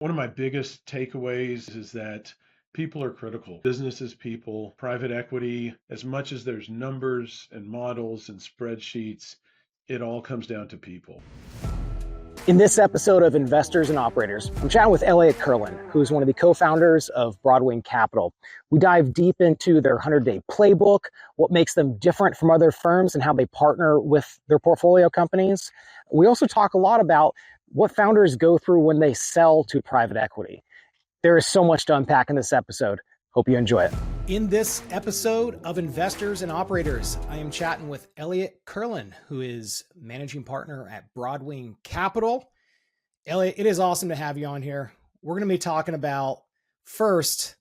One of my biggest takeaways is that people are critical. Business is people, private equity, as much as there's numbers and models and spreadsheets, it all comes down to people. In this episode of Investors and Operators, I'm chatting with Eliot Kerlin, who's one of the co-founders of Broadwing Capital. We dive deep into their 100-day playbook, what makes them different from other firms, and how they partner with their portfolio companies. We also talk a lot about what founders go through when they sell to private equity. There is so much to unpack in this episode. Hope you enjoy it. In this episode of Investors and Operators, I am chatting with Eliot Kerlin, who is managing partner at Broadwing Capital. Eliot, it is awesome to have you on here. We're going to be talking about first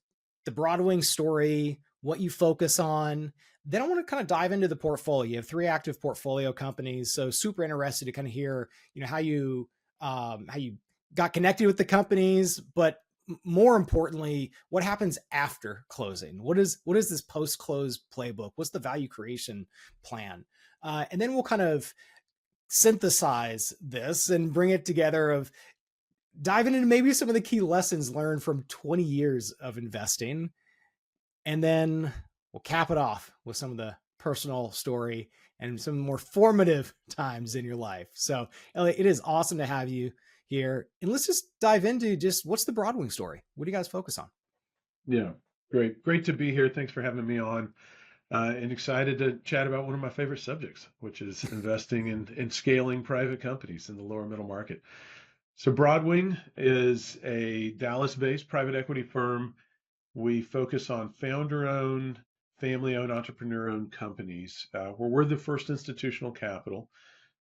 the Broadwing story, what you focus on. Then I want to kind of dive into the portfolio. You have 3 active portfolio companies, so super interested to kind of hear, how you got connected with the companies, but more importantly, what happens after closing? What is this post-close playbook? What's the value creation plan? And then we'll kind of synthesize this and bring it together of diving into maybe some of the key lessons learned from 20 years of investing. And then we'll cap it off with some of the personal story and some more formative times in your life. So, Eliot, it is awesome to have you here. And let's just dive into just what's the Broadwing story? What do you guys focus on? Yeah, great. Great to be here. Thanks for having me on. And excited to chat about one of my favorite subjects, which is investing in scaling private companies in the lower middle market. So Broadwing is a Dallas-based private equity firm. We focus on founder-owned, family-owned, entrepreneur-owned companies, where we're the first institutional capital,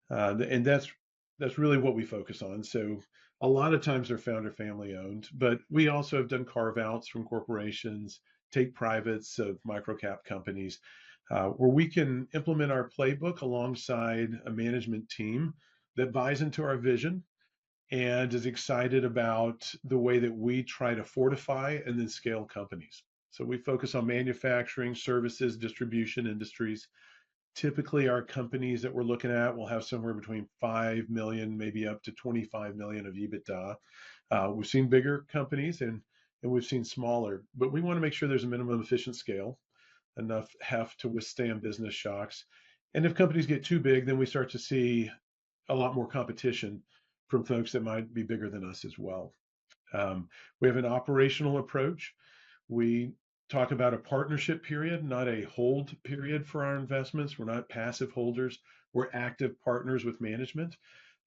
and that's really what we focus on. So a lot of times they're founder family-owned, but we also have done carve-outs from corporations, take privates of microcap companies, where we can implement our playbook alongside a management team that buys into our vision and is excited about the way that we try to fortify and then scale companies. So we focus on manufacturing, services, distribution industries. Typically, our companies that we're looking at will have somewhere between 5 million, maybe up to 25 million of EBITDA. We've seen bigger companies and we've seen smaller, but we want to make sure there's a minimum efficient scale, enough heft to withstand business shocks. And if companies get too big, then we start to see a lot more competition from folks that might be bigger than us as well. We have an operational approach. We talk about a partnership period, not a hold period for our investments. We're not passive holders. We're active partners with management.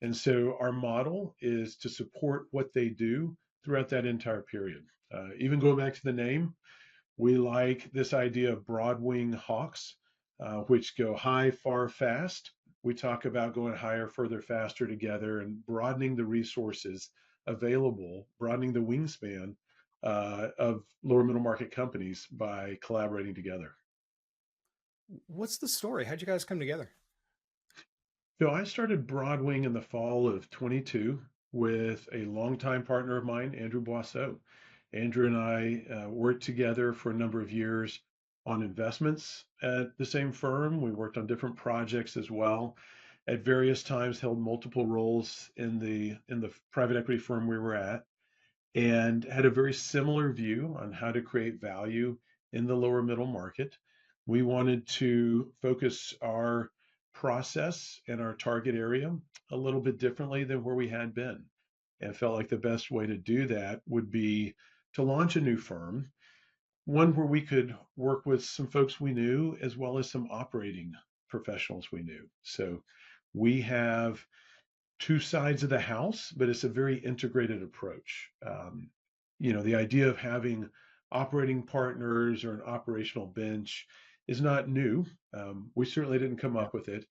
And so our model is to support what they do throughout that entire period. Even going back to the name, we like this idea of Broadwing hawks, which go high, far, fast. We talk about going higher, further, faster together and broadening the resources available, broadening the wingspan of lower middle market companies by collaborating together. What's the story? How'd you guys come together? So I started Broadwing in the fall of 22 with a longtime partner of mine, Andrew Boisseau. Andrew and I worked together for a number of years on investments at the same firm. We worked on different projects as well. At various times, held multiple roles in the private equity firm we were at, and had a very similar view on how to create value in the lower middle market. We wanted to focus our process and our target area a little bit differently than where we had been, and felt like the best way to do that would be to launch a new firm, one where we could work with some folks we knew as well as some operating professionals we knew. So we have 2 sides of the house, but it's a very integrated approach. The idea of having operating partners or an operational bench is not new. We certainly didn't come up with it,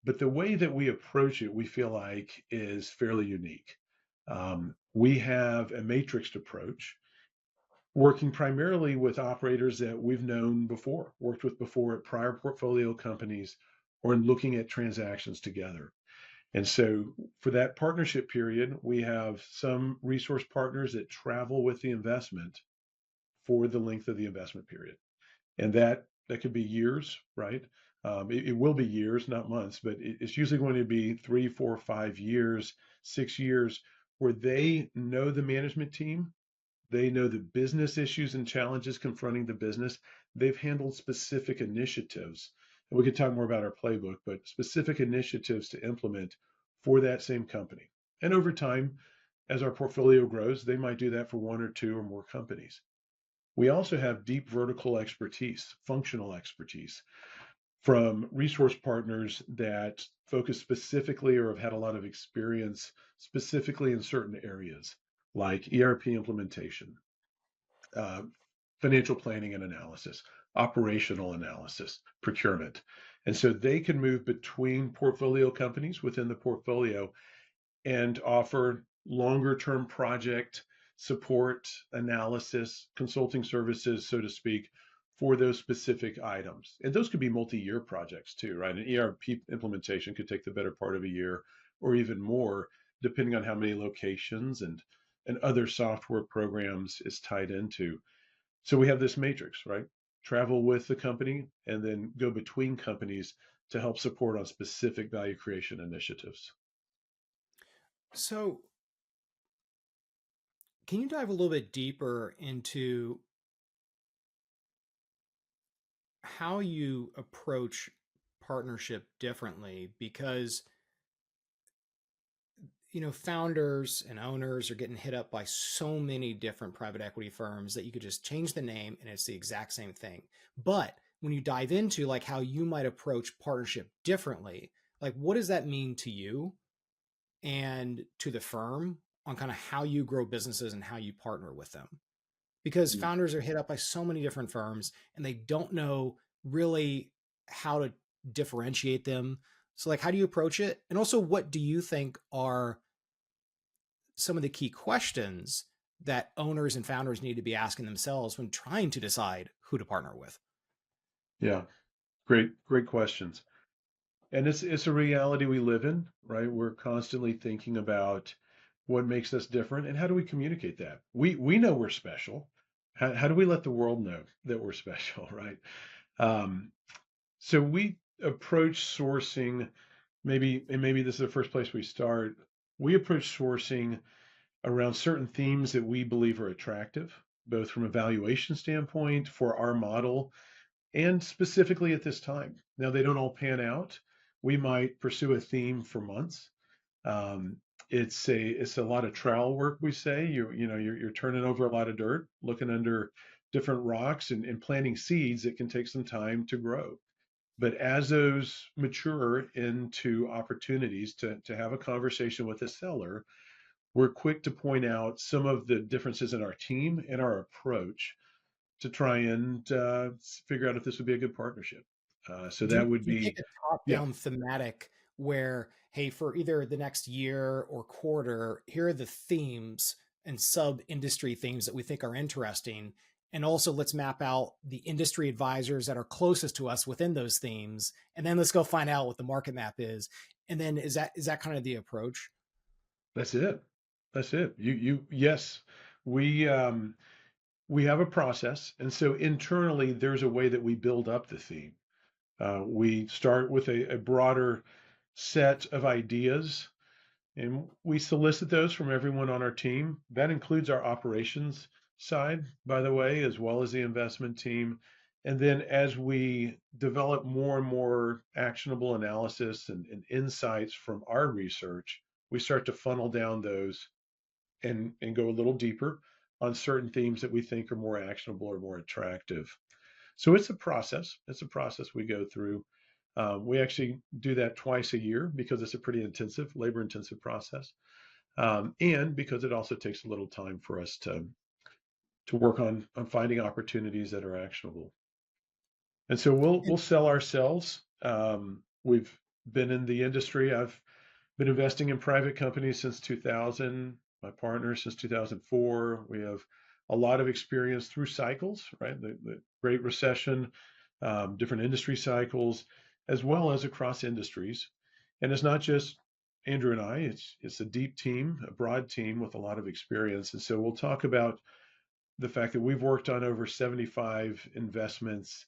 but the way that we approach it, we feel like is fairly unique. We have a matrixed approach, working primarily with operators that we've known before, worked with before at prior portfolio companies, or in looking at transactions together. And so for that partnership period, we have some resource partners that travel with the investment for the length of the investment period. And that could be years, right? It will be years, not months, but it's usually going to be 3, 4, 5 years, 6 years, where they know the management team, they know the business issues and challenges confronting the business. They've handled specific initiatives. And we could talk more about our playbook, but specific initiatives to implement for that same company. And over time, as our portfolio grows, they might do that for one or two or more companies. We also have deep vertical expertise, functional expertise from resource partners that focus specifically or have had a lot of experience specifically in certain areas like ERP implementation, uh, financial planning and analysis, operational analysis, procurement. And so they can move between portfolio companies within the portfolio and offer longer term project support, analysis, consulting services, so to speak, for those specific items. And those could be multi-year projects too, right? An ERP implementation could take the better part of a year or even more, depending on how many locations and other software programs is tied into. So we have this matrix, right? Travel with the company and then go between companies to help support on specific value creation initiatives. So, can you dive a little bit deeper into how you approach partnership differently? Because founders and owners are getting hit up by so many different private equity firms that you could just change the name and it's the exact same thing. But when you dive into like how you might approach partnership differently, like what does that mean to you and to the firm on kind of how you grow businesses and how you partner with them? Because founders are hit up by so many different firms and they don't know really how to differentiate them. So like how do you approach it? And also what do you think are some of the key questions that owners and founders need to be asking themselves when trying to decide who to partner with? Yeah, great questions. And it's a reality we live in, right? We're constantly thinking about what makes us different and how do we communicate that? We know we're special. How do we let the world know that we're special, right? Um, so we approach sourcing, maybe this is the first place we start. We approach sourcing around certain themes that we believe are attractive, both from a valuation standpoint for our model and specifically at this time. Now, they don't all pan out. We might pursue a theme for months. Um, it's a lot of trial work. We say you're turning over a lot of dirt, looking under different rocks and planting seeds. It can take some time to grow. But as those mature into opportunities to have a conversation with a seller, we're quick to point out some of the differences in our team and our approach to try and figure out if this would be a good partnership. So Do that would you be, take a top yeah, down thematic where, hey, for either the next year or quarter, here are the themes and sub industry themes that we think are interesting. And also let's map out the industry advisors that are closest to us within those themes. And then let's go find out what the market map is. And then is that kind of the approach? that's it. That's it. Yes, we we have a process, and so internally there's a way that we build up the theme. We start with a broader set of ideas, and we solicit those from everyone on our team. That includes our operations side, by the way, as well as the investment team. And then as we develop more and more actionable analysis and insights from our research, we start to funnel down those and go a little deeper on certain themes that we think are more actionable or more attractive. So it's a process. It's a process we go through. We actually do that twice a year because it's a pretty intensive, labor intensive process. And because it also takes a little time for us to work on finding opportunities that are actionable. And so we'll sell ourselves. We've been in the industry. I've been investing in private companies since 2000. My partner since 2004. We have a lot of experience through cycles, right? The Great Recession, different industry cycles, as well as across industries. And it's not just Andrew and I. It's a deep team, a broad team with a lot of experience. And so we'll talk about the fact that we've worked on over 75 investments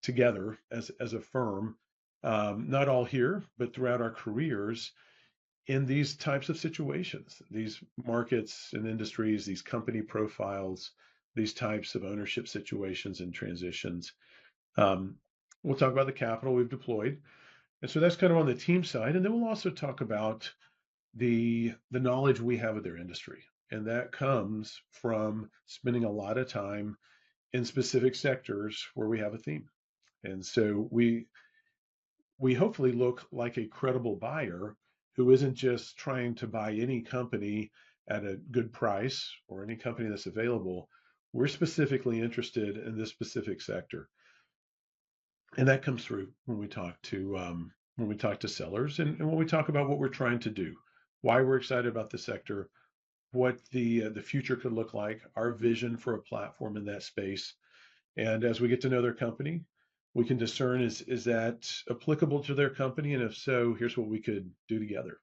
together as a firm, not all here, but throughout our careers. in these types of situations, these markets and industries, these company profiles, these types of ownership situations and transitions. Um, we'll talk about the capital we've deployed. And so that's kind of on the team side. And then we'll also talk about the knowledge we have of their industry. And that comes from spending a lot of time in specific sectors where we have a theme. And so we hopefully look like a credible buyer who isn't just trying to buy any company at a good price or any company that's available. We're specifically interested in this specific sector, and that comes through when we talk to sellers and when we talk about what we're trying to do, why we're excited about the sector, what the future could look like, our vision for a platform in that space. And as we get to know their company, we can discern is that applicable to their company? And if so, here's what we could do together.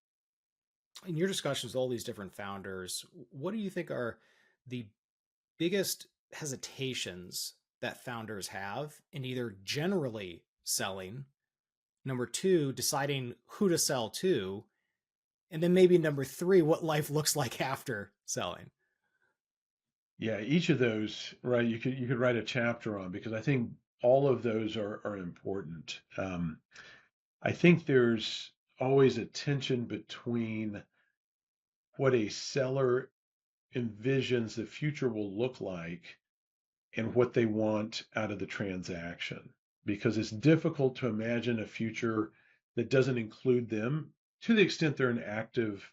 In your discussions with all these different founders, what do you think are the biggest hesitations that founders have in either generally selling, number two, deciding who to sell to, and then maybe number three, what life looks like after selling? Yeah, each of those, right? You could write a chapter on because I think all of those are important. I think there's always a tension between what a seller envisions the future will look like and what they want out of the transaction. Because it's difficult to imagine a future that doesn't include them to the extent they're an active,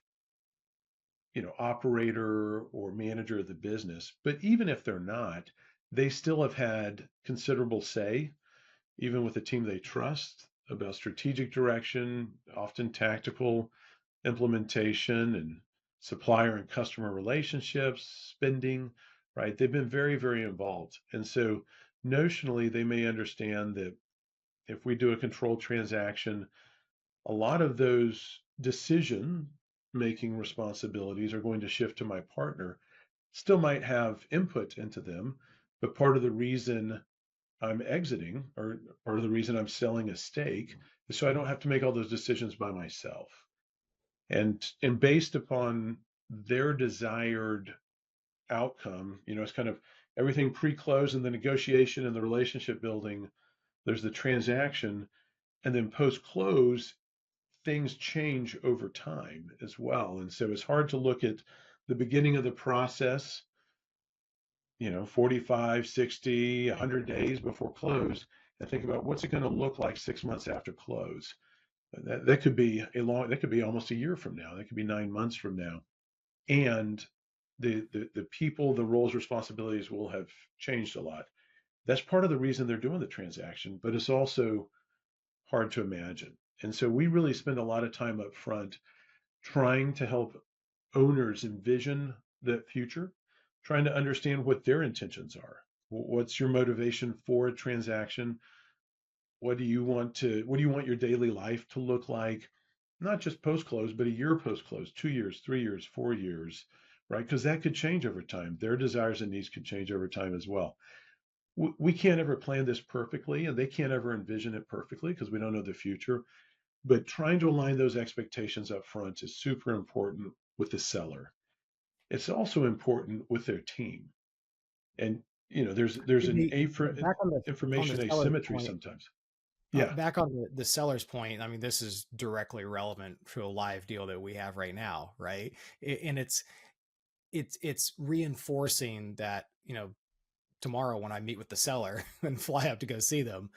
operator or manager of the business. But even if they're not, they still have had considerable say, even with a team they trust, about strategic direction, often tactical implementation and supplier and customer relationships, spending, right? They've been very, very involved. And so notionally, they may understand that if we do a controlled transaction, a lot of those decision making responsibilities are going to shift to my partner. Still might have input into them, but part of the reason I'm exiting or part of the reason I'm selling a stake is so I don't have to make all those decisions by myself. And based upon their desired outcome, it's kind of everything pre-close and the negotiation and the relationship building. There's the transaction, and then post-close, things change over time as well. And so it's hard to look at the beginning of the process, 45, 60, 100 days before close, and think about what's it going to look like 6 months after close. That could be that could be almost a year from now. That could be 9 months from now. And the people, the roles, responsibilities will have changed a lot. That's part of the reason they're doing the transaction, but it's also hard to imagine. And so we really spend a lot of time up front trying to help owners envision that future, trying to understand what their intentions are. What's your motivation for a transaction? What do you want your daily life to look like? Not just post close, but a year post close, 2 years, 3 years, 4 years, right? Because that could change over time. Their desires and needs could change over time as well. We can't ever plan this perfectly, and they can't ever envision it perfectly because we don't know the future. But trying to align those expectations up front is super important with the seller. It's also important with their team. And there's an Back on the information seller's asymmetry point, sometimes. Yeah, back on the seller's point, I mean, this is directly relevant to a live deal that we have right now, right? And it's reinforcing that, tomorrow when I meet with the seller and fly up to go see them,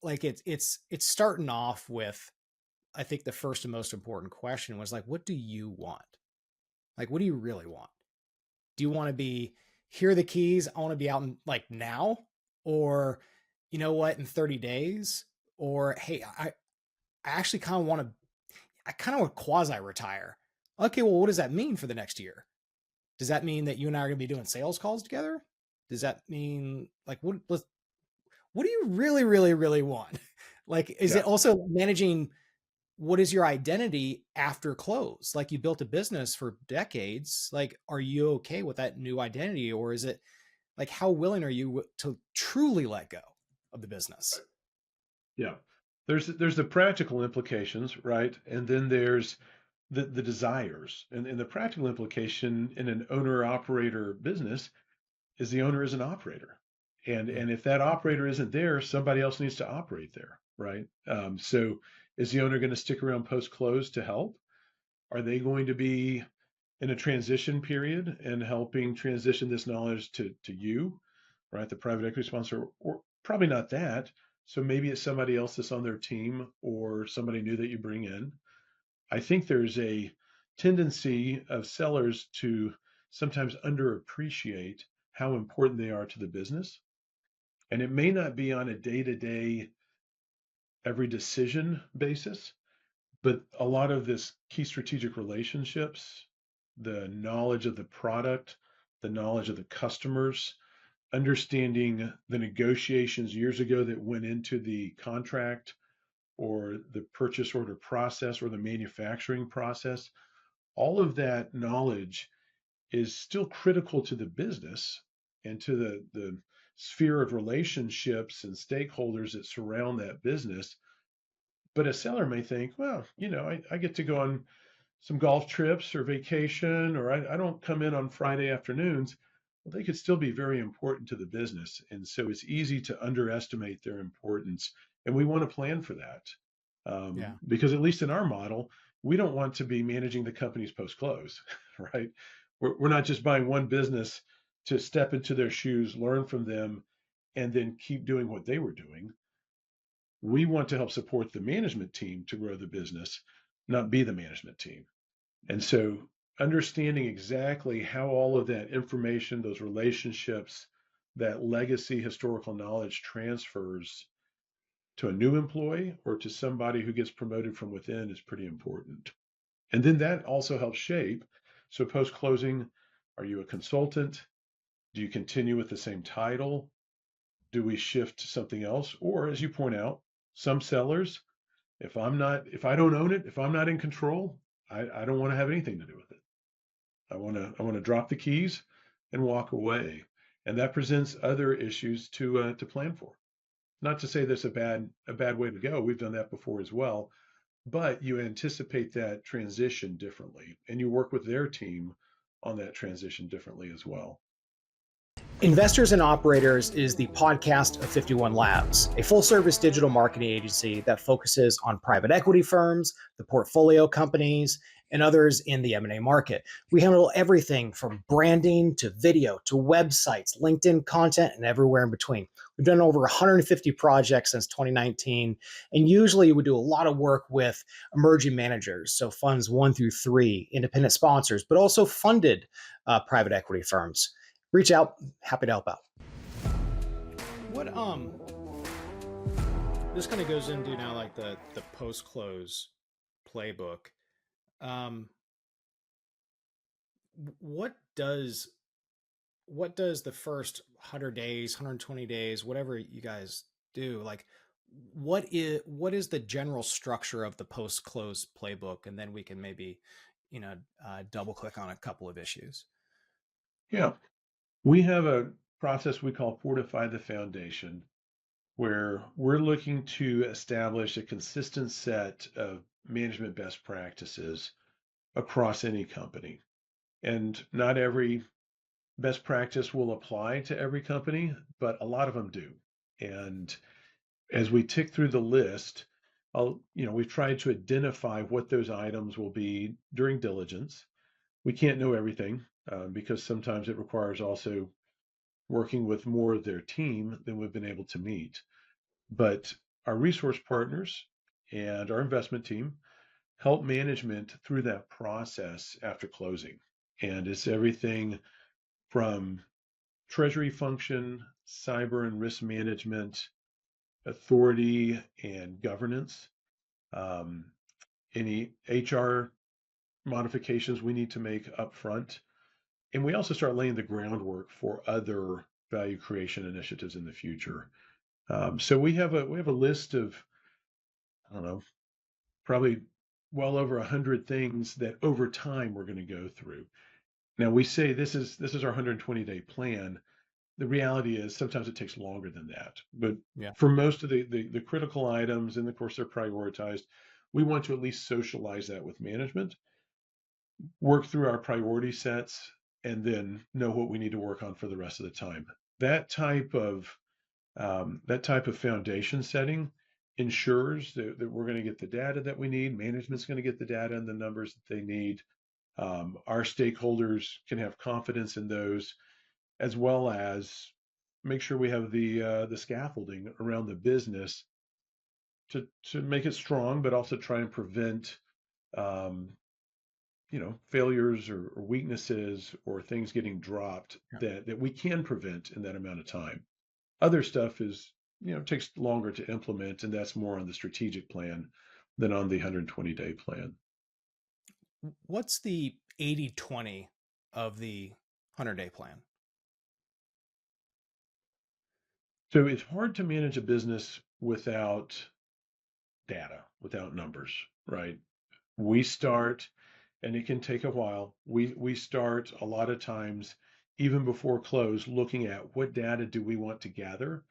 like it's starting off with, I think the first and most important question was like, what do you want? Like, what do you really want? Do you want to be, here are the keys, I want to be out in like now, or you know what, in 30 days, or hey, I actually kind of want to, I kind of want to quasi retire. Okay, well, what does that mean for the next year? Does that mean that you and I are going to be doing sales calls together? Does that mean like what do you really, really, really want? Like, is yeah. it also managing what is your identity after close? Like, you built a business for decades. Like, are you okay with that new identity? Or is it like, how willing are you to truly let go of the business? Yeah. There's the practical implications, right? And then there's the desires. And the practical implication in an owner operator business is the owner is an operator. And if that operator isn't there, somebody else needs to operate there, right? So is the owner going to stick around post close to help? Are they going to be in a transition period and helping transition this knowledge to you, right? The private equity sponsor, or probably not that. So maybe it's somebody else that's on their team or somebody new that you bring in. I think there's a tendency of sellers to sometimes underappreciate how important they are to the business. And it may not be on a day to day, every decision basis, but a lot of this key strategic relationships, the knowledge of the product, the knowledge of the customers, understanding the negotiations years ago that went into the contract or the purchase order process or the manufacturing process, all of that knowledge is still critical to the business and to the sphere of relationships and stakeholders that surround that business. But a seller may think, well, I get to go on some golf trips or vacation, or I don't come in on Friday afternoons. Well, they could still be very important to the business. And so it's easy to underestimate their importance. And we want to plan for that. Yeah. Because at least in our model, we don't want to be managing the company's post close, right? We're not just buying one business to step into their shoes, learn from them, and then keep doing what they were doing. We want to help support the management team to grow the business, not be the management team. And so understanding exactly how all of that information, those relationships, that legacy historical knowledge transfers to a new employee or to somebody who gets promoted from within is pretty important. And then that also helps shape. So post closing, are you a consultant? Do you continue with the same title? Do we shift to something else? Or as you point out, some sellers, if I don't own it, if I'm not in control, I don't want to have anything to do with it. I want to drop the keys and walk away. And that presents other issues to plan for. Not to say that's a bad way to go. We've done that before as well, but you anticipate that transition differently and you work with their team on that transition differently as well. Investors and Operators is the podcast of 51 Labs, a full-service digital marketing agency that focuses on private equity firms, the portfolio companies, and others in the M&A market. We handle everything from branding to video to websites, LinkedIn content, and everywhere in between. We've done over 150 projects since 2019, and usually we do a lot of work with emerging managers, so funds 1 through 3, independent sponsors, but also funded private equity firms. Reach out, happy to help out. What this kind of goes into now like the post-close playbook. What does the first 100 days, 120 days, whatever you guys do, like what is the general structure of the post-close playbook? And then we can maybe, double click on a couple of issues. Yeah. We have a process we call Fortify the Foundation, where we're looking to establish a consistent set of management best practices across any company. And not every best practice will apply to every company, but a lot of them do. And as we tick through the list, we've tried to identify what those items will be during diligence. We can't know everything because sometimes it requires also working with more of their team than we've been able to meet. But our resource partners and our investment team help management through that process after closing. And it's everything from treasury function, cyber and risk management, authority and governance, any HR modifications we need to make upfront. And we also start laying the groundwork for other value creation initiatives in the future. So we have a list of, I don't know, probably well over 100 things that over time we're going to go through. Now we say this is our 120-day plan. The reality is sometimes it takes longer than that. But for most of the critical items, and of course they're prioritized, we want to at least socialize that with management work through our priority sets, and then know what we need to work on for the rest of the time. That type of foundation setting ensures that we're going to get the data that we need. Management's going to get the data and the numbers that they need. Our stakeholders can have confidence in those, as well as make sure we have the scaffolding around the business to make it strong, but also try and prevent um, failures or weaknesses or things getting dropped that we can prevent in that amount of time. Other stuff is, takes longer to implement, and that's more on the strategic plan than on the 120-day plan. What's the 80-20 of the 100-day plan? So it's hard to manage a business without data, without numbers, right? We start, and it can take a while. We start a lot of times, even before close, looking at what data do we want to gather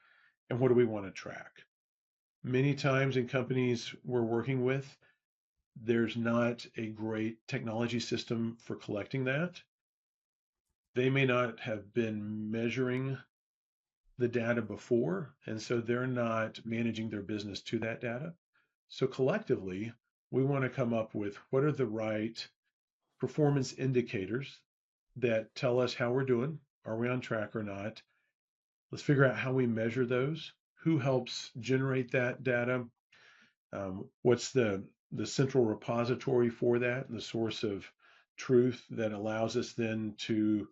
and what do we want to track. Many times in companies we're working with, there's not a great technology system for collecting that. They may not have been measuring the data before, and so they're not managing their business to that data. So collectively, we want to come up with what are the right performance indicators that tell us how we're doing. Are we on track or not? Let's figure out how we measure those. Who helps generate that data? What's the central repository for that and the source of truth that allows us then to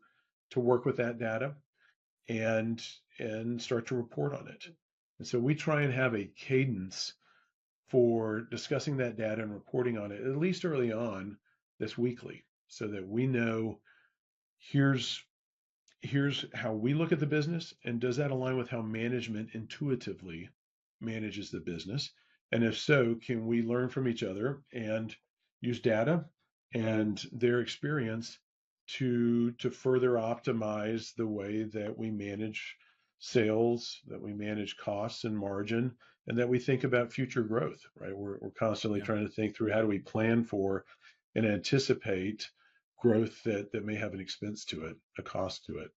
work with that data and start to report on it. And so we try and have a cadence for discussing that data and reporting on it, at least early on, that's weekly, so that we know here's how we look at the business, and does that align with how management intuitively manages the business? And if so, can we learn from each other and use data and their experience to further optimize the way that we manage sales, that we manage costs and margin, and that we think about future growth, right? We're constantly trying to think through how do we plan for and anticipate growth that may have an expense to it, a cost to it.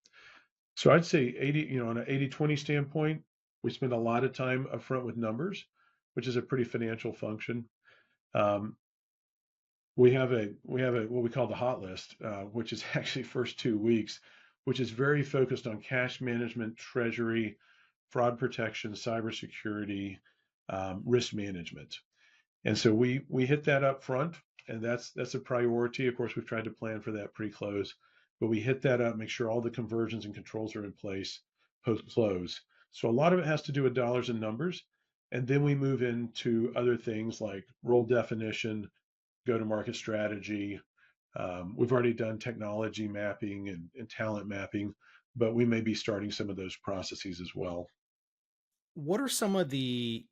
So I'd say 80, on an 80-20 standpoint, we spend a lot of time upfront with numbers, which is a pretty financial function. We have a what we call the hot list, which is actually first 2 weeks, which is very focused on cash management, treasury, fraud protection, cybersecurity, risk management. And so we hit that up front, and that's a priority. Of course, we've tried to plan for that pre-close, but we hit that up, make sure all the conversions and controls are in place post-close. So a lot of it has to do with dollars and numbers, and then we move into other things like role definition, go-to-market strategy. We've already done technology mapping and talent mapping, but we may be starting some of those processes as well. What are some of the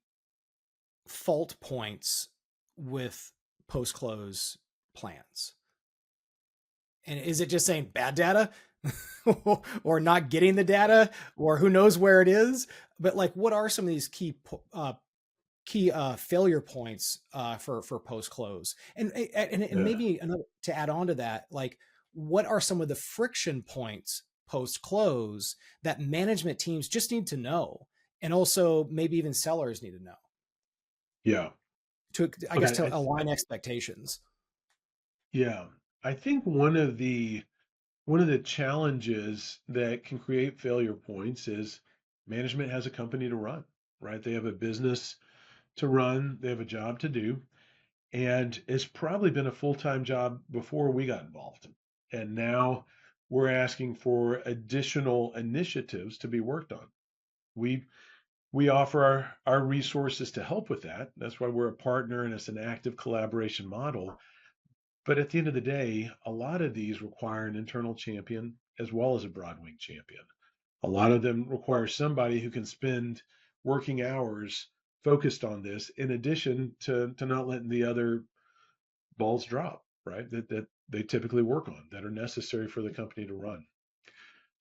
fault points with post-close plans? And is it just saying bad data or not getting the data, or who knows where it is? But like, what are some of these key failure points for post-close? And maybe another to add on to that, like, what are some of the friction points post-close that management teams just need to know, and also maybe even sellers need to know? Yeah. To, I guess, to align expectations. Yeah. I think one of the challenges that can create failure points is management has a company to run, right? They have a business to run, they have a job to do, and it's probably been a full-time job before we got involved. And now we're asking for additional initiatives to be worked on. We offer our resources to help with that. That's why we're a partner, and it's an active collaboration model. But at the end of the day, a lot of these require an internal champion as well as a Broadwing champion. A lot of them require somebody who can spend working hours focused on this, in addition to not letting the other balls drop, right? That they typically work on, that are necessary for the company to run.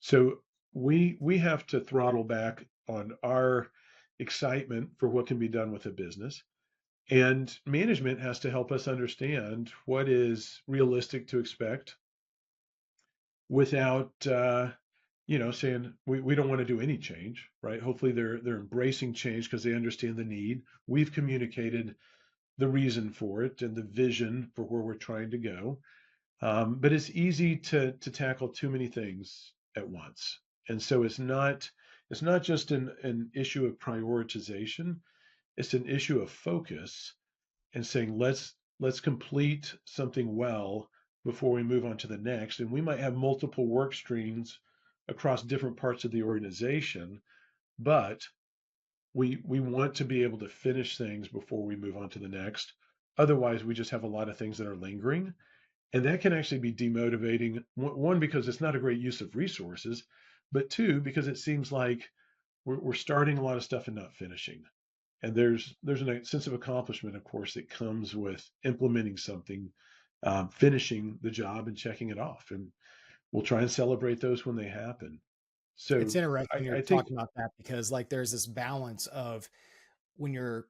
So we have to throttle back on our excitement for what can be done with a business, And management has to help us understand what is realistic to expect without saying we don't want to do any change, right? Hopefully they're embracing change because they understand the need. We've communicated the reason for it and the vision for where we're trying to go. But it's easy to tackle too many things at once. And so it's not just an issue of prioritization, it's an issue of focus and saying let's complete something well before we move on to the next. And we might have multiple work streams across different parts of the organization, but we want to be able to finish things before we move on to the next. Otherwise, we just have a lot of things that are lingering. And that can actually be demotivating. One, because it's not a great use of resources, but two, because it seems like we're starting a lot of stuff and not finishing. And there's a sense of accomplishment, of course, that comes with implementing something, finishing the job and checking it off. And we'll try and celebrate those when they happen. It's So interesting you're I think, talking about that because like there's this balance of when you're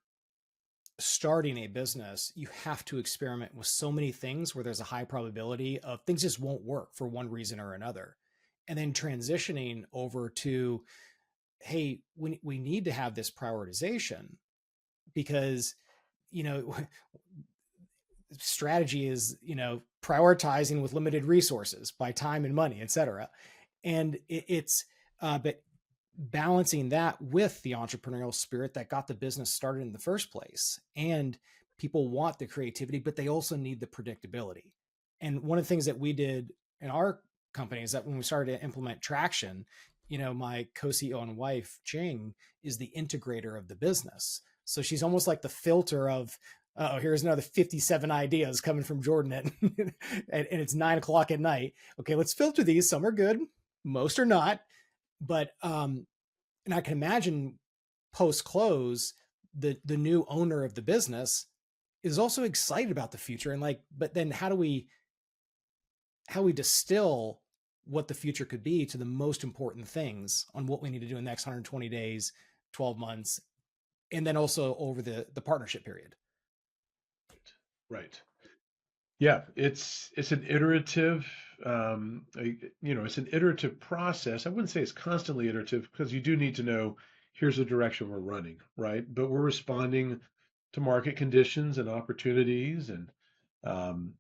starting a business, you have to experiment with so many things where there's a high probability of things just won't work for one reason or another. And then transitioning over to, hey, we need to have this prioritization because, you know, strategy is, prioritizing with limited resources by time and money, et cetera. And but balancing that with the entrepreneurial spirit that got the business started in the first place. And people want the creativity, but they also need the predictability. And one of the things that we did in our company is that when we started to implement traction, my co-CEO and wife, Jing, is the integrator of the business. So she's almost like the filter of, oh, here's another 57 ideas coming from Jordan and it's 9 o'clock at night. Okay, let's filter these. Some are good, most are not. But and I can imagine post close, the new owner of the business is also excited about the future and like, but then how we distill what the future could be to the most important things on what we need to do in the next 120 days, 12 months, and then also over the partnership period. right. Yeah, it's an iterative, it's an iterative process. I wouldn't say it's constantly iterative because you do need to know here's the direction we're running, right? But we're responding to market conditions and opportunities, and um,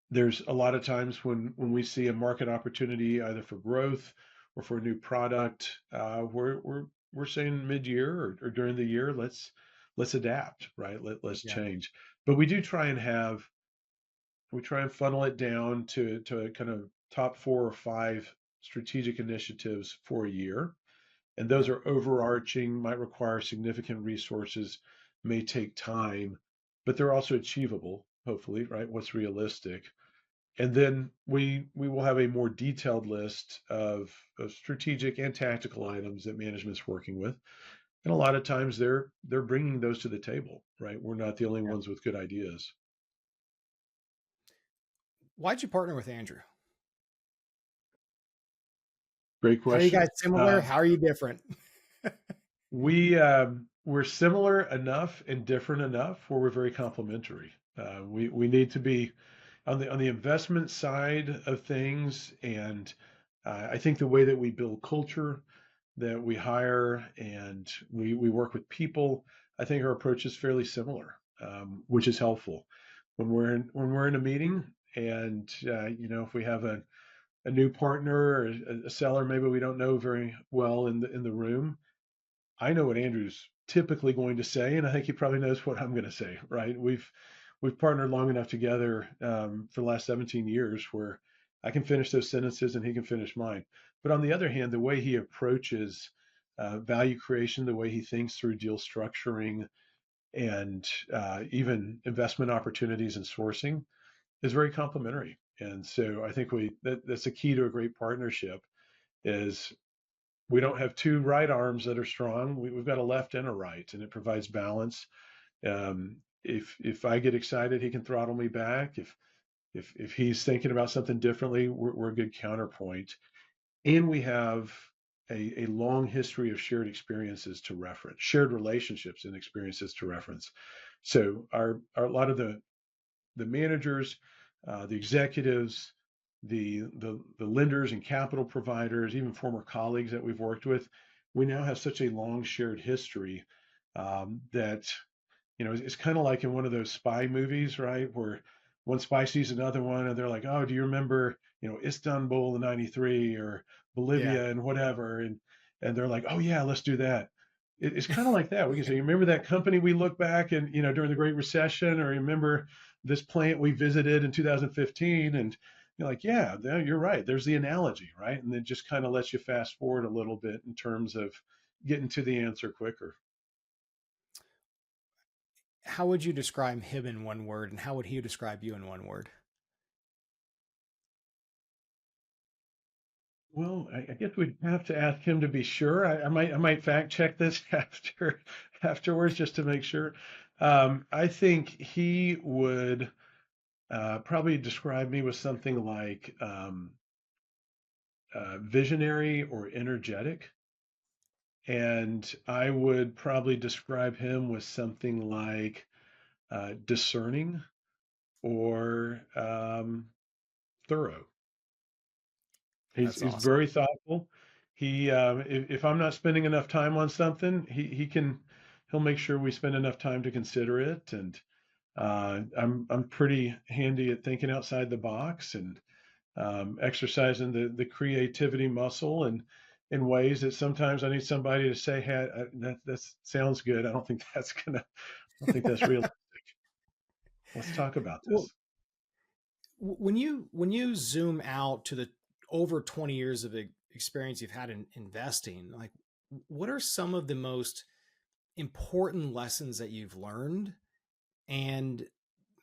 there's a lot of times when we see a market opportunity either for growth or for a new product, we're saying mid-year or during the year, let's adapt, right? Let's Yeah. change. But we try and funnel it down to a kind of top 4 or 5 strategic initiatives for a year. And those Yeah. are overarching, might require significant resources, may take time, but they're also achievable, hopefully, right? What's realistic. And then we will have a more detailed list of strategic and tactical items that management's working with. And a lot of times they're bringing those to the table, right? We're not the only Yeah. ones with good ideas. Why'd you partner with Andrew? Great How are you guys question. similar? How are you different? We're similar enough and different enough where we're very complementary. We need to be on the investment side of things, and I think the way that we build culture, that we hire, and we work with people, I think our approach is fairly similar, which is helpful when we're in a meeting, and if we have a new partner or a seller maybe we don't know very well in the room. I know what Andrew's typically going to say, and I think he probably knows what I'm going to say, right? We've partnered long enough together for the last 17 years where I can finish those sentences and he can finish mine. But on the other hand, the way he approaches value creation, the way he thinks through deal structuring and even investment opportunities and sourcing is very complementary. And so I think that's a key to a great partnership is we don't have two right arms that are strong. We've got a left and a right, and it provides balance. If I get excited, he can throttle me back. If he's thinking about something differently, we're a good counterpoint. And we have a long history of shared experiences to reference, shared relationships and experiences to reference. So a lot of the managers, the executives, the lenders and capital providers, even former colleagues that we've worked with, we now have such a long shared history that it's kind of like in one of those spy movies, right? Where one spy sees another one and they're like, oh, do you remember, Istanbul in '93 or Yeah. Bolivia and whatever? And they're like, oh yeah, let's do that. It's kind of like that. We can say, you remember that company we look back and, during the Great Recession, or remember this plant we visited in 2015? And you're like, yeah, you're right. There's the analogy, right? And then just kind of lets you fast forward a little bit in terms of getting to the answer quicker. How would you describe him in one word, and how would he describe you in one word? Well, I guess we'd have to ask him to be sure. I might fact check this afterwards just to make sure. I think he would probably describe me with something like visionary or energetic, and I would probably describe him with something like discerning or thorough. He's That's he's awesome. very thoughtful. If I'm not spending enough time on something, he'll make sure we spend enough time to consider it. And I'm pretty handy at thinking outside the box and exercising the creativity muscle and in ways that sometimes I need somebody to say, "Hey, that sounds good. I don't think that's real. Let's talk about Well, this." when you zoom out to the over 20 years of experience you've had in investing, like what are some of the most important lessons that you've learned, and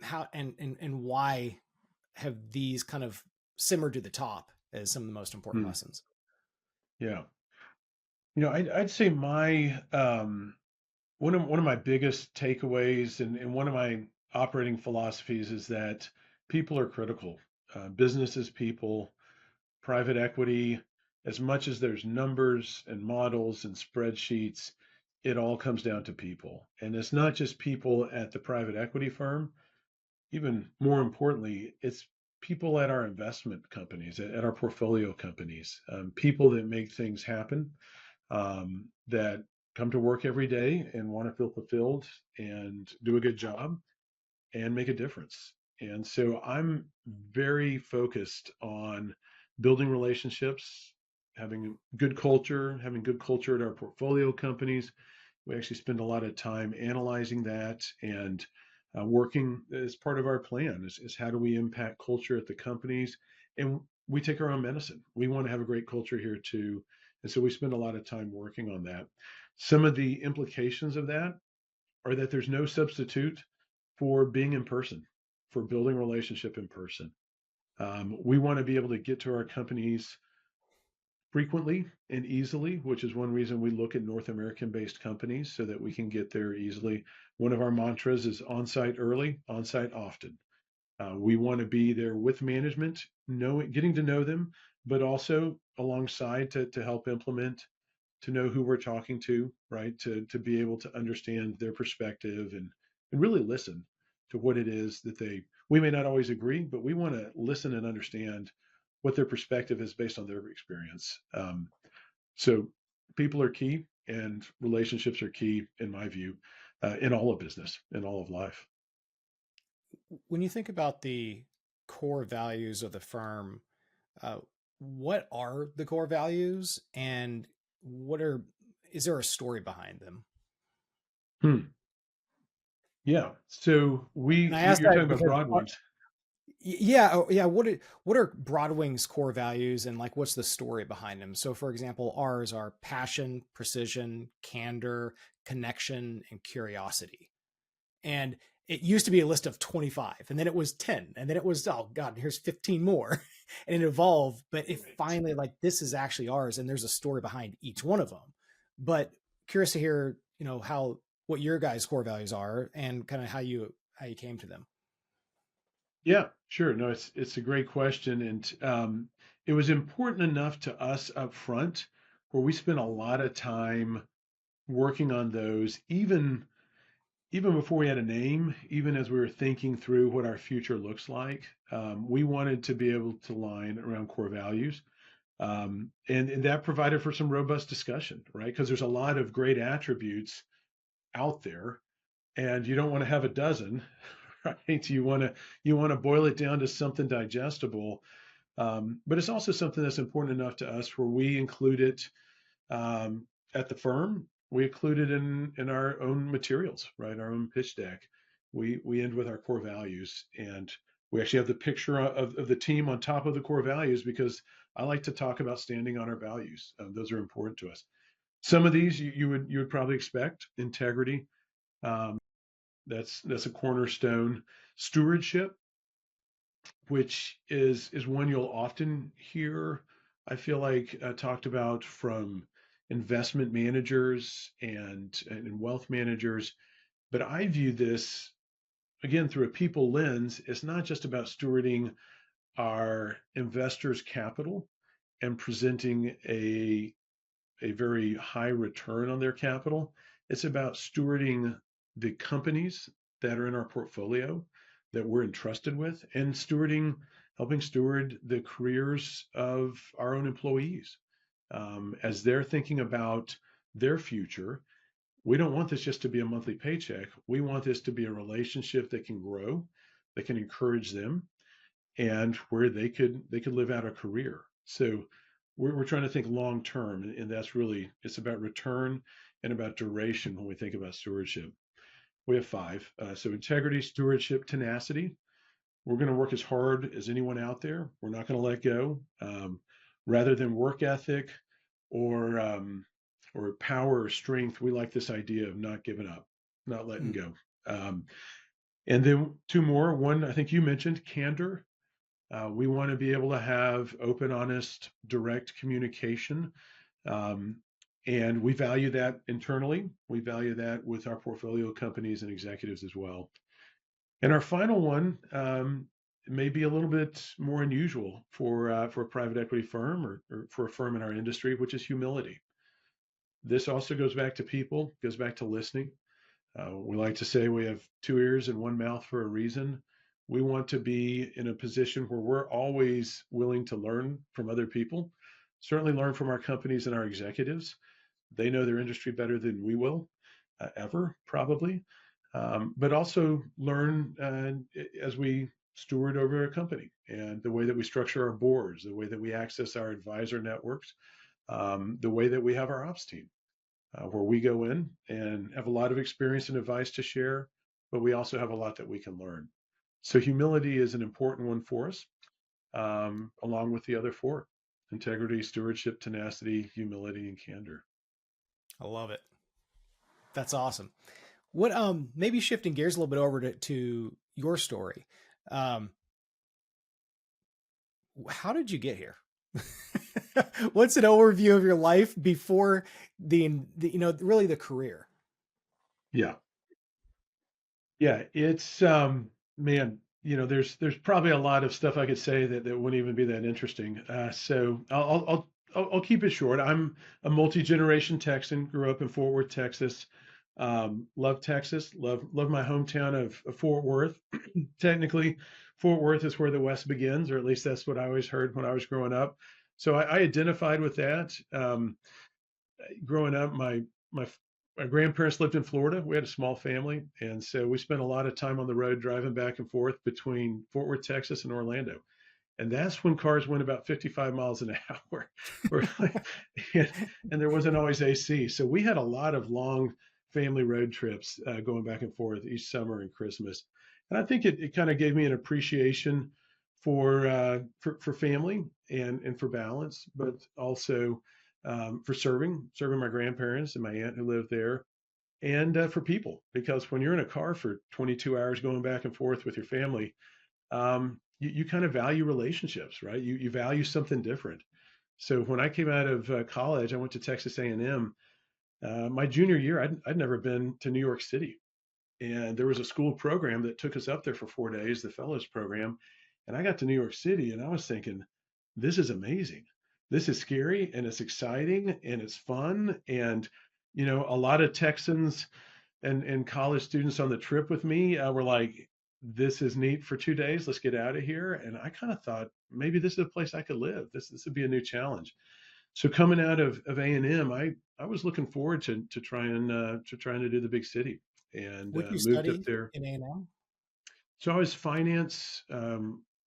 how and why have these kind of simmered to the top as some of the most important Hmm. lessons? Yeah. I'd say my one of my biggest takeaways and one of my operating philosophies is that people are critical. Businesses, people, private equity, as much as there's numbers and models and spreadsheets, it all comes down to people. And it's not just people at the private equity firm. Even more importantly, it's people at our investment companies, at our portfolio companies, people that make things happen, that come to work every day and want to feel fulfilled and do a good job and make a difference. And so I'm very focused on building relationships, having good culture at our portfolio companies. We actually spend a lot of time analyzing that and working as part of our plan is how do we impact culture at the companies. And we take our own medicine. We want to have a great culture here too. And so we spend a lot of time working on that. Some of the implications of that are that there's no substitute for being in person, for building relationship in person. We want to be able to get to our companies frequently and easily, which is one reason we look at North American based companies so that we can get there easily. One of our mantras is on-site early, on-site often. We want to be there with management, getting to know them, but also alongside to help implement, to know who we're talking to, right? To be able to understand their perspective and really listen to what it is that we may not always agree, but we want to listen and understand what their perspective is based on their experience. So people are key and relationships are key in my view, in all of business, in all of life. When you think about the core values of the firm, uh, what are the core values, and what are is there a story behind them? Hmm. Yeah. So And I asked you're that talking about because Broadwings. yeah, yeah. What are Broadwing's core values, and like what's the story behind them? So, for example, ours are passion, precision, candor, connection, and curiosity. And it used to be a list of 25, and then it was 10, and then it was, oh god, here's 15 more. And it evolved, but it Right. finally, like, this is actually ours, and there's a story behind each one of them. But curious to hear, how what your guys core values are, and kind of how you came to them. Yeah, sure. No, it's a great question, and it was important enough to us up front where we spent a lot of time working on those, even before we had a name, even as we were thinking through what our future looks like. We wanted to be able to line around core values. And that provided for some robust discussion, right? Because there's a lot of great attributes out there, and you don't want to have a dozen, right? You want to boil it down to something digestible. But it's also something that's important enough to us where we include it at the firm. We include it in our own materials, right? Our own pitch deck. We end with our core values, and we actually have the picture of the team on top of the core values because I like to talk about standing on our values. Those are important to us. Some of these you would probably expect: integrity. Um, that's a cornerstone. Stewardship, which is one you'll often hear, I feel like, talked about from investment managers and wealth managers. But I view this again through a people lens. It's not just about stewarding our investors' capital and presenting a very high return on their capital. It's about stewarding the companies that are in our portfolio that we're entrusted with, and helping steward the careers of our own employees. As they're thinking about their future, we don't want this just to be a monthly paycheck. We want this to be a relationship that can grow, that can encourage them, and where they could live out a career. So we're trying to think long term, and that's really, it's about return and about duration when we think about stewardship. We have five. So integrity, stewardship, tenacity. We're going to work as hard as anyone out there. We're not going to let go. Rather than work ethic or or power or strength, we like this idea of not giving up, not letting go. Um, and then two more. One, I think you mentioned candor. We want to be able to have open, honest, direct communication. Um, and we value that internally. We value that with our portfolio companies and executives as well. And our final one may be a little bit more unusual for a private equity firm or for a firm in our industry, which is humility. This also goes back to people, goes back to listening. We like to say we have two ears and one mouth for a reason. We want to be in a position where we're always willing to learn from other people, certainly learn from our companies and our executives. They know their industry better than we will ever, probably, but also learn as we steward over a company and the way that we structure our boards, the way that we access our advisor networks, the way that we have our ops team where we go in and have a lot of experience and advice to share, but we also have a lot that we can learn. So humility is an important one for us, along with the other four: integrity, stewardship, tenacity, humility, and candor. I love it. That's awesome. What maybe shifting gears a little bit over to your story. Um, how did you get here? What's an overview of your life before the really the career? Yeah. Yeah. It's, man, there's probably a lot of stuff I could say that wouldn't even be that interesting. So I'll keep it short. I'm a multi-generation Texan, grew up in Fort Worth, Texas. Love Texas, love my hometown of Fort Worth. Technically, Fort Worth is where the West begins, or at least that's what I always heard when I was growing up. So I identified with that. Growing up, my grandparents lived in Florida. We had a small family, and so we spent a lot of time on the road driving back and forth between Fort Worth, Texas, and Orlando. And that's when cars went about 55 miles an hour, and, and there wasn't always AC. So we had a lot of long family road trips going back and forth each summer and Christmas. And I think it kind of gave me an appreciation for family and for balance, but also for serving my grandparents and my aunt who lived there, and for people. Because when you're in a car for 22 hours going back and forth with your family, you kind of value relationships, right? You value something different. So when I came out of college, I went to Texas A&M. My junior year, I'd never been to New York City, and there was a school program that took us up there for 4 days, the fellows program. And I got to New York City, and I was thinking, this is amazing. this is scary and it's exciting and it's fun. And, a lot of Texans and college students on the trip with me were like, this is neat for 2 days. Let's get out of here. And I kind of thought maybe this is a place I could live. This would be a new challenge. So coming out of A&M, I was looking forward to trying to do the big city, and What you moved up study there. in A&M? So I was finance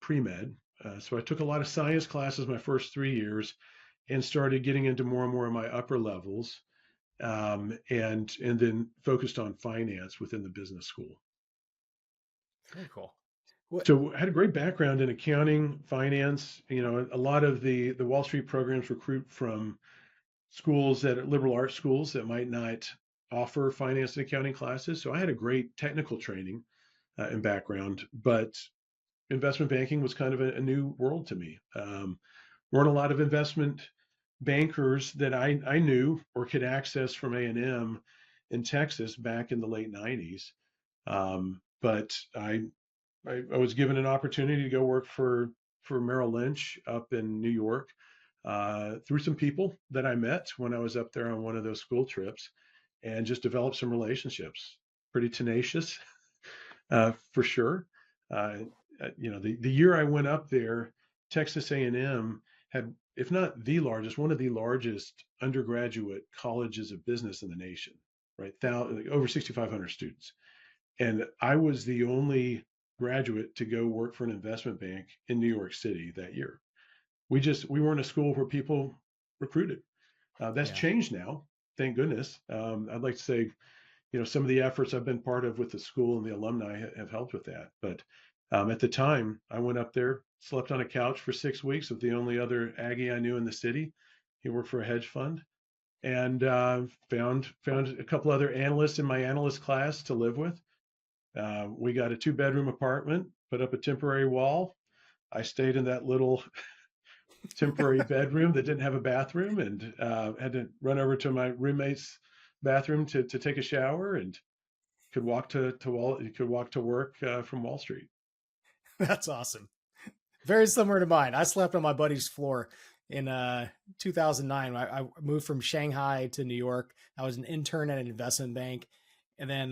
pre-med. So I took a lot of science classes my first 3 years and started getting into more and more of my upper levels, and then focused on finance within the business school. Very cool. What? So I had a great background in accounting, finance. A lot of the Wall Street programs recruit from schools that are liberal arts schools that might not offer finance and accounting classes. So I had a great technical training and background, but investment banking was kind of a new world to me. Weren't a lot of investment bankers that I knew or could access from A&M in Texas back in the late 90s. But I was given an opportunity to go work for Merrill Lynch up in New York through some people that I met when I was up there on one of those school trips, and just developed some relationships. Pretty tenacious, for sure. The year I went up there, Texas A&M had, if not the largest, one of the largest undergraduate colleges of business in the nation, right? Over 6,500 students. And I was the only graduate to go work for an investment bank in New York City that year. We weren't a school where people recruited. That's Yeah. changed now, thank goodness. I'd like to say, some of the efforts I've been part of with the school and the alumni have helped with that. But at the time, I went up there, slept on a couch for 6 weeks with the only other Aggie I knew in the city. He worked for a hedge fund, and found a couple other analysts in my analyst class to live with. We got a 2-bedroom apartment, put up a temporary wall. I stayed in that little temporary bedroom that didn't have a bathroom, and had to run over to my roommate's bathroom to take a shower, and could walk to work from Wall Street. That's awesome. Very similar to mine. I slept on my buddy's floor in 2009. I moved from Shanghai to New York. I was an intern at an investment bank. And then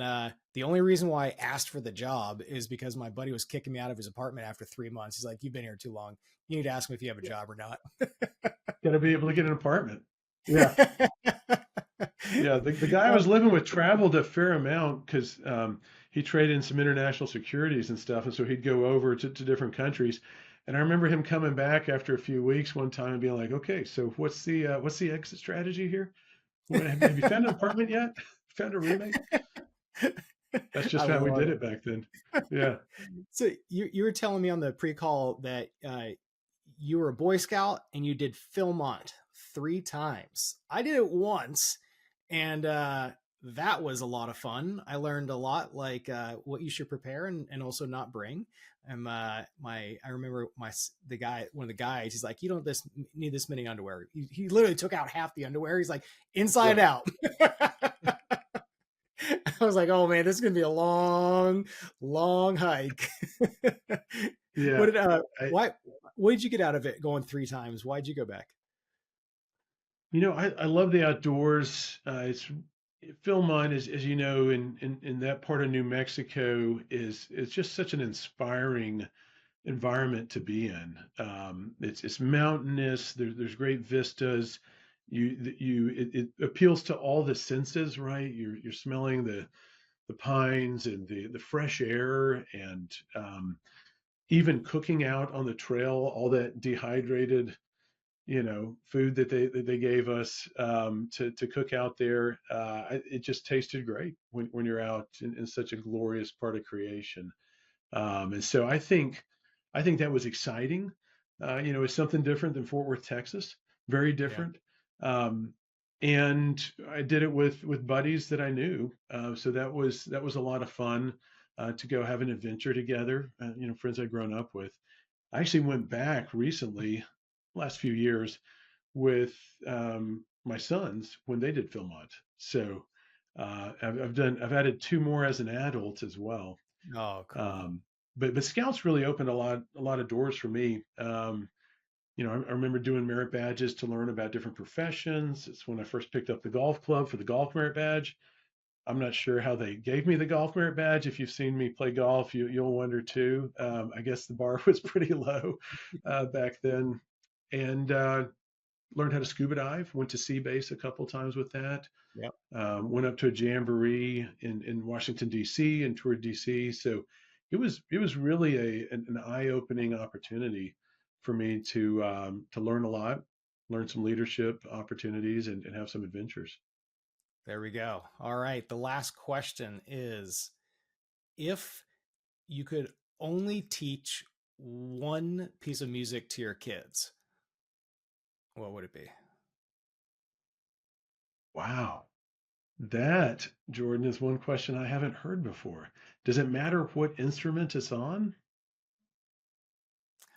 the only reason why I asked for the job is because my buddy was kicking me out of his apartment after 3 months. He's like, "You've been here too long. You need to ask me if you have a job or not." Got to be able to get an apartment. Yeah. Yeah, the guy I was living with traveled a fair amount because he traded in some international securities and stuff, and so he'd go over to different countries. And I remember him coming back after a few weeks one time and being like, "Okay, so what's the exit strategy here? Have you found an apartment yet? Found a roommate?" That's I just how we love did it. it back then. Yeah. So you were telling me on the pre-call that you were a Boy Scout and you did Philmont 3 times. I did it once, and that was a lot of fun. I learned a lot, like what you should prepare and also not bring. And I remember one of the guys, he's like, "You don't need this many underwear." He literally took out half the underwear. He's like, "Inside Yeah. out." I was like, "Oh man, this is gonna be a long, long hike." What Yeah. did I, why what did you get out of it going 3 times? Why'd you go back? I love the outdoors. It's Philmont, as you know, in that part of New Mexico, is just such an inspiring environment to be in. It's mountainous. There's great vistas. It appeals to all the senses, right? You're smelling the pines and the fresh air, and even cooking out on the trail, all that dehydrated, food that they gave us to cook out there. It just tasted great when you're out in such a glorious part of creation. And so I think that was exciting. It's something different than Fort Worth, Texas. Very Yeah. different. Um, and I did it with buddies that I knew. So that was a lot of fun to go have an adventure together. Friends I'd grown up with. I actually went back recently, last few years, with my sons when they did Philmont. So I've added 2 more as an adult as well. Oh, cool. Um, but Scouts really opened a lot of doors for me. I remember doing merit badges to learn about different professions. It's when I first picked up the golf club for the golf merit badge. I'm not sure how they gave me the golf merit badge. If you've seen me play golf, you'll wonder too. I guess the bar was pretty low back then, and learned how to scuba dive. Went to sea base a couple times with that. Yep. Went up to a jamboree in Washington D.C. and toured D.C. So it was really an eye-opening opportunity for me to learn a lot, learn some leadership opportunities, and have some adventures. There we go. All right. The last question is, if you could only teach one piece of music to your kids, what would it be? Wow. That, Jordan, is one question I haven't heard before. Does it matter what instrument it's on?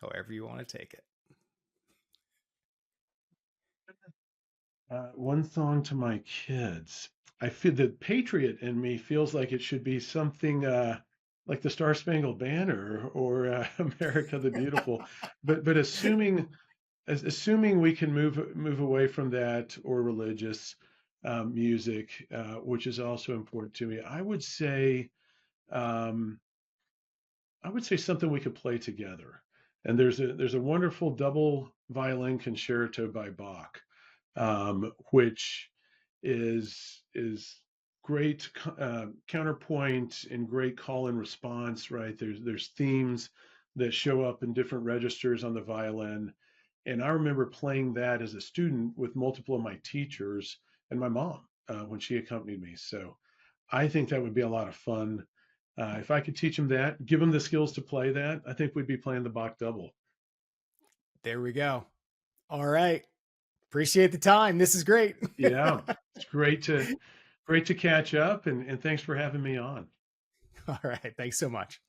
However you want to take it. One song to my kids. I feel the patriot in me feels like it should be something like the Star Spangled Banner or America the Beautiful. But assuming we can move away from that or religious music, which is also important to me, um, I would say something we could play together. And there's a wonderful double violin concerto by Bach, which is great counterpoint and great call and response. Right, there's themes that show up in different registers on the violin, and I remember playing that as a student with multiple of my teachers and my mom when she accompanied me. So I think that would be a lot of fun. If I could teach them that, give them the skills to play that, I think we'd be playing the Bach double. There we go. All right. Appreciate the time. This is great. Yeah, it's great to catch up, and thanks for having me on. All right. Thanks so much.